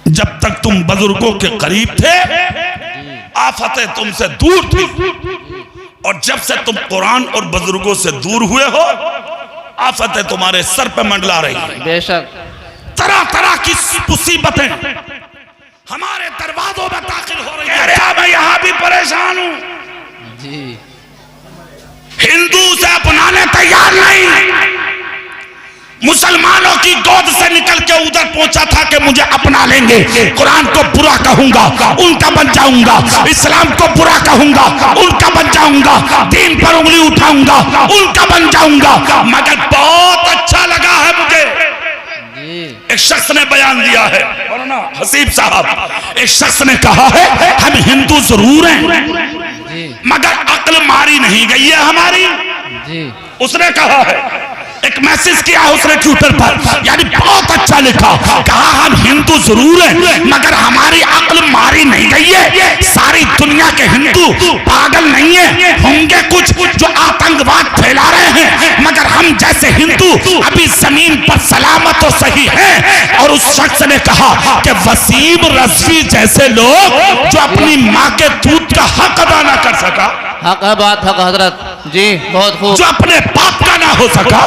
जब तक तुम बुजुर्गों के करीब थे आफतें तुमसे दूर थी, और जब से तुम कुरान और बुजुर्गों से दूर हुए हो आफतें तुम्हारे सर पे मंडला रही हैं। बेशक तरह तरह की मुसीबतें हमारे दरवाजों में दाखिल हो रही है। मैं यहाँ भी परेशान हूँ, जी। हिंदू से अपनाने तैयार नहीं, मुसलमानों की गोद से निकल के उधर पहुंचा था कि मुझे अपना लेंगे, कुरान को बुरा कहूंगा उनका बन जाऊंगा, इस्लाम को बुरा कहूंगा उनका बन जाऊंगा, दीन पर उंगली उठाऊंगा उनका बन जाऊंगा। मगर बहुत अच्छा लगा है मुझे, एक शख्स ने बयान दिया है, हसीब साहब, एक शख्स ने कहा है हम हिंदू जरूर हैं मगर अक्ल मारी नहीं गई है हमारी। उसने कहा है, एक मैसेज किया उसने ट्विटर पर, यानी बहुत अच्छा लिखा, कहा हम हिंदू जरूर हैं मगर हमारी अक्ल मारी नहीं गई है। सारी दुनिया के हिंदू पागल नहीं है, होंगे कुछ जो आतंकवाद फैला रहे हैं मगर हम जैसे हिंदू अभी जमीन पर सलामत और सही हैं। और उस शख्स ने कहा कि वसीम रजवी जैसे लोग जो अपनी माँ के दूध का हक अदा ना कर सका, हक है बात, हक हजरत जी, बहुत खूब, जो अपने बाप का ना हो सका,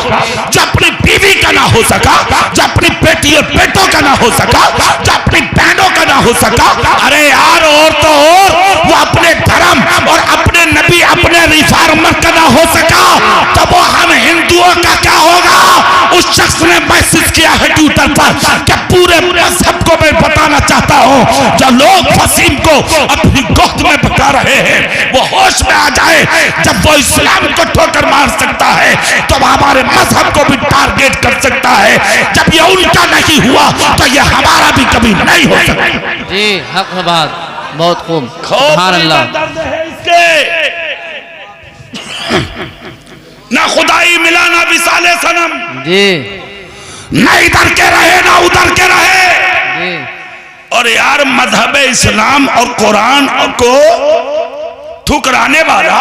जो अपनी बीवी का ना हो सका, जो अपनी बेटी और बेटों का ना हो सका, जो अपनी बहनों का ना हो सका, अरे यार और तो और वो अपने धर्म और अपने नबी अपने रिफॉर्मर का ना हो सका तो वो हम हिंदुओं का क्या होगा। उस शख्स ने मैसेज किया है ट्विटर पर कि पूरे मजहब को मैं बताना चाहता हूँ, जो लोग वसीम को अपनी गोद में बता रहे हैं वो होश में आ जाए, जब वो इस्लाम को ठोकर मार सकता है तो हमारे मजहब को भी टारगेट कर सकता है। जब ये उनका नहीं हुआ तो ये हमारा भी कभी नहीं हो सकता। जी हक है बात, बहुत खूब, सुभान अल्लाह। ना खुदाई मिला ना विसाले सनम, जी, ना इधर के रहे ना उधर के रहे जी। और यार मजहब इस्लाम और कुरान को ठुकराने वाला,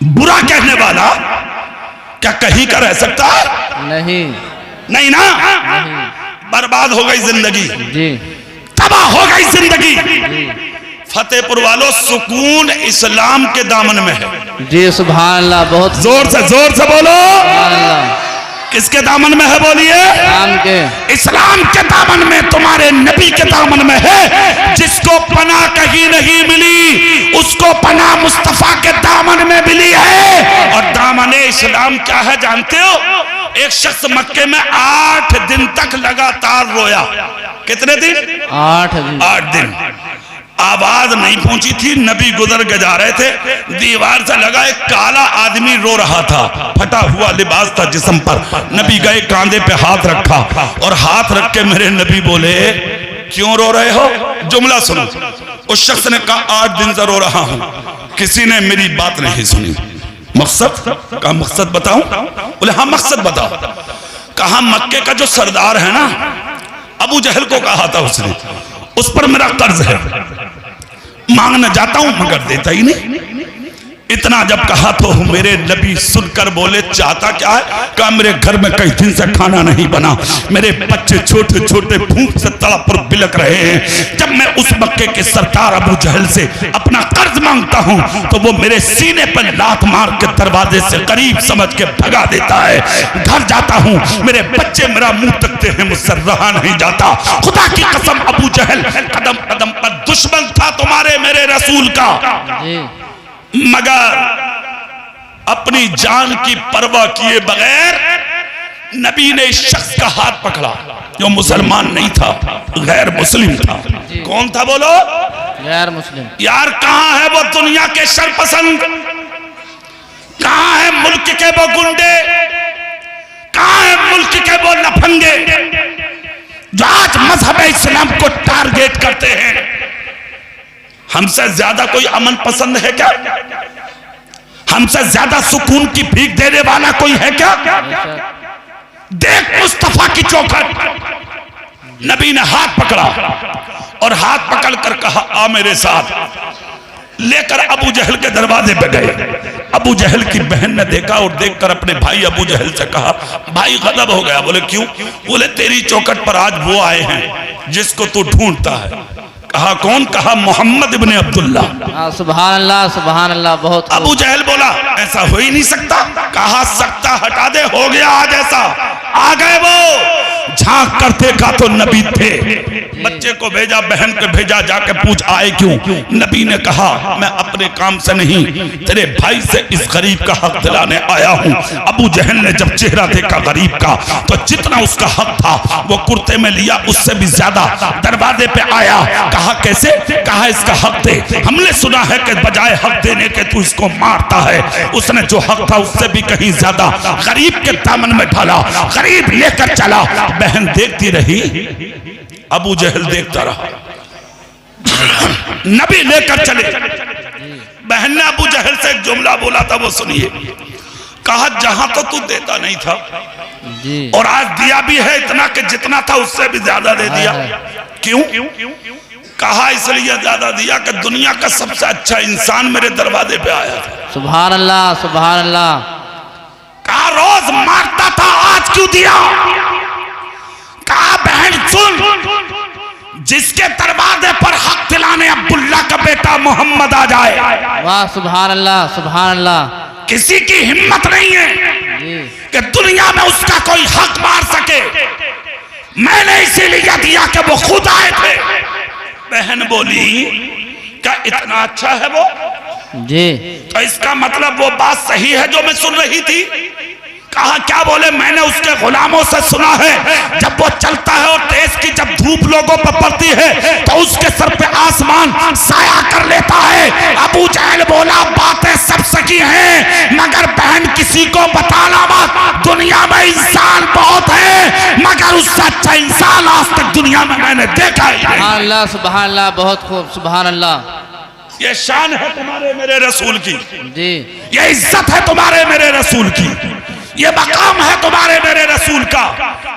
बुरा कहने वाला क्या कहीं का रह सकता है? नहीं, नहीं ना, नहीं। बर्बाद हो गई जिंदगी, जी, तबाह हो गई जिंदगी। फतेहपुर वालों, सुकून इस्लाम के दामन में है। जी सुभान अल्लाह, बहुत जोर से बोलो, सुभान अल्लाह। किसके दामन में है बोलिए? इस्लाम के दामन में, तुम्हारे नबी के दामन में है। जिसको पनाह कहीं नहीं मिली उसको पनाह मुस्तफा के दामन में मिली है। और दामन इस्लाम क्या है जानते हो? एक शख्स मक्के में 8 दिन तक लगातार रोया। कितने दिन? 8 दिन। आवाज नहीं पहुंची थी, नबी गुजर के जा रहे थे, दीवार से लगा एक काला आदमी रो रहा था, फटा हुआ लिबास था जिस्म पर। नबी गए, कांधे पे हाथ रखा और हाथ रख के मेरे नबी बोले क्यों रो रहे हो? जुमला सुनो। उस शख्स ने कहा 8 दिन से रो रहा हूं, किसी ने मेरी बात नहीं सुनी। मकसद का मकसद बताऊं? बोले हाँ मकसद बताओ। कहा मक्के का जो सरदार है ना, अबू जहल को कहा था उसने, उस पर मेरा कर्ज है, मांगना जाता हूं मगर देता ही नहीं। इतना जब कहा तो मेरे नबी सुनकर बोले चाहता क्या है? कहा मेरे घर में कई दिन से खाना नहीं बना, मेरे बच्चे छोटे छोटे भूख से तड़प पर बिलक रहे हैं। जब मैं उस मक्के के सरदार अबू जहल से अपना कर्ज मांगता हूं तो वो मेरे सीने पर लात मार के दरवाजे से करीब समझ के भगा देता है। घर जाता हूं, मेरे बच्चे मेरा मुंह तकते हैं, मुझसे रहा नहीं जाता। खुदा की कसम अबू जहल कदम कदम पर दुश्मन था तुम्हारे मेरे रसूल का, मगर अपनी जान की परवाह किए बगैर नबी ने इस शख्स का हाथ पकड़ा जो मुसलमान नहीं था, गैर मुस्लिम था। कौन था बोलो? गैर मुस्लिम। यार कहां है वो दुनिया के शरपसंद? कहां है मुल्क के वो गुंडे? कहां है मुल्क के वो लफंगे जो आज मजहब इस्लाम को टारगेट करते हैं? हमसे ज्यादा कोई अमन पसंद है क्या? हमसे ज्यादा सुकून की भीख देने वाला कोई है क्या? देख मुस्तफा की चौखट। नबी ने हाथ पकड़ा और हाथ पकड़ कर कहा आ मेरे साथ। लेकर अबू जहल के दरवाजे पे गए। अबू जहल की बहन ने देखा और देखकर अपने भाई अबू जहल से कहा, भाई गजब हो गया। बोले क्यों? बोले तेरी चौखट पर आज वो आए हैं जिसको तू ढूंढता है। कहा कौन? कहा मोहम्मद इब्ने अब्दुल्ला। सुभान अल्लाह बहुत। अबू जहल बोला ऐसा हो ही नहीं सकता। कहा सकता हटा दे, हो गया आज ऐसा। आ गए वो, झांक कर देखा तो नबी थे। बच्चे को भेजा, बहन को भेजा, जाके पूछ आए क्यों? नबी ने कहा मैं अपने काम से नहीं, तेरे भाई से इस गरीब का हक दिलाने आया हूँ। अबू जहल ने जब चेहरा देखा गरीब का तो जितना उसका हक था वो कुर्ते में लिया, उससे भी ज्यादा दरवाजे पे आया। कहा कैसे? कहा इसका हक दे, हमने सुना है कि बजाय हक देने के तू इसको मारता है। उसने जो हक था उससे भी कहीं ज्यादा गरीब के दामन में डाला, गरीब लेकर चला। बहन देखती रही, अबू जहल देखता रहा। नबी लेकर चले। बहन ने अबू जहल से एक जुमला बोला था, वो सुनिए। कहा जहां तो तू देता नहीं था और आज दिया भी है इतना कि जितना था उससे भी ज्यादा दे दिया। क्यों? कहा इसलिए ज्यादा दिया कि दुनिया का सबसे अच्छा इंसान मेरे दरवाजे पे आया था। सुभान अल्लाह। कहा रोज मारता था, आज क्यों दिया? कहा बहन सुन, जिसके दरवाजे पर हक दिलाने अब्दुल्ला का बेटा मोहम्मद आ जाए। वाह सुभान अल्लाह। किसी की हिम्मत नहीं है कि दुनिया में उसका कोई हक मार सके। मैंने इसीलिए दिया कि वो खुद आए थे। बहन बोली क्या इतना अच्छा है वो? जी। तो इसका मतलब वो बात सही है जो मैं सुन रही थी। कहा क्या? बोले मैंने उसके गुलामों से सुना है जब वो चलता है और तेज की जब धूप लोगों पर पड़ती है तो उसके सर पे आसमान साया कर लेता है। अबू जहल बोला बातें सब सही हैं मगर बहन किसी को बताना मत। दुनिया में इंसान बहुत है मगर उससे अच्छा इंसान आज तक दुनिया में मैंने देखा ही नहीं। सुभान अल्लाह बहुत खूब। सुभान अल्लाह। ये शान है तुम्हारे मेरे रसूल की जी। ये इज्जत है तुम्हारे मेरे रसूल की, ये मकाम है तुम्हारे मेरे रसूल का।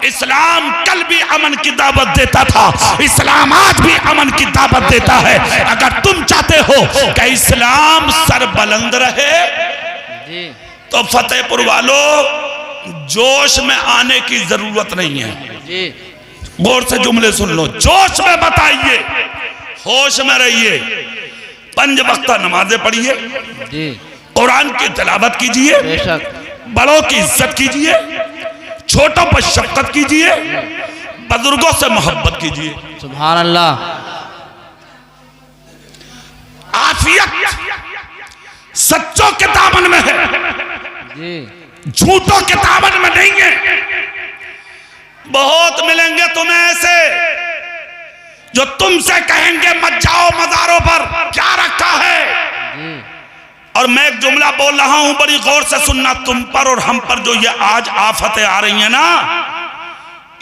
इस्लाम कल भी अमन की दावत देता था, इस्लाम आज भी अमन की दावत देता है। अगर तुम चाहते हो कि इस्लाम सर बुलंद रहे जी। तो फतेहपुर वालों जोश में आने की जरूरत नहीं है जी। गौर से जुमले सुन लो। जोश में बताइए, होश में रहिए, 5 वक्त नमाजें पढ़िए, कुरान की तिलावत कीजिए, बड़ों की इज्जत कीजिए, छोटों पर शफकत कीजिए, बुजुर्गों से मोहब्बत कीजिए। सुभान अल्लाह। आफियत सच्चों के दामन में है, झूठों के दामन में नहीं है। बहुत मिलेंगे तुम्हें ऐसे जो तुमसे कहेंगे मत जाओ मज़ारों पर, क्या रखा है। और मैं एक जुमला बोल रहा हूं, बड़ी गौर से सुनना। तुम पर और हम पर जो ये आज आफतें आ रही हैं ना,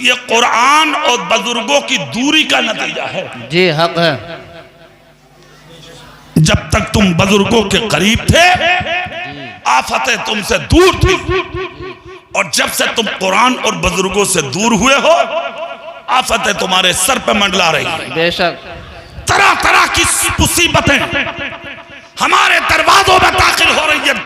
ये कुरान और बुजुर्गों की दूरी का नतीजा है। जी हक है। जब तक तुम बुजुर्गों के करीब थे आफतें तुमसे दूर थी, और जब से तुम कुरान और बुजुर्गों से दूर हुए हो आफतें तुम्हारे सर पे मंडला रही हैं। बेशक तरह तरह की मुसीबतें हमारे दरवाजों में दाखिल हो रही है।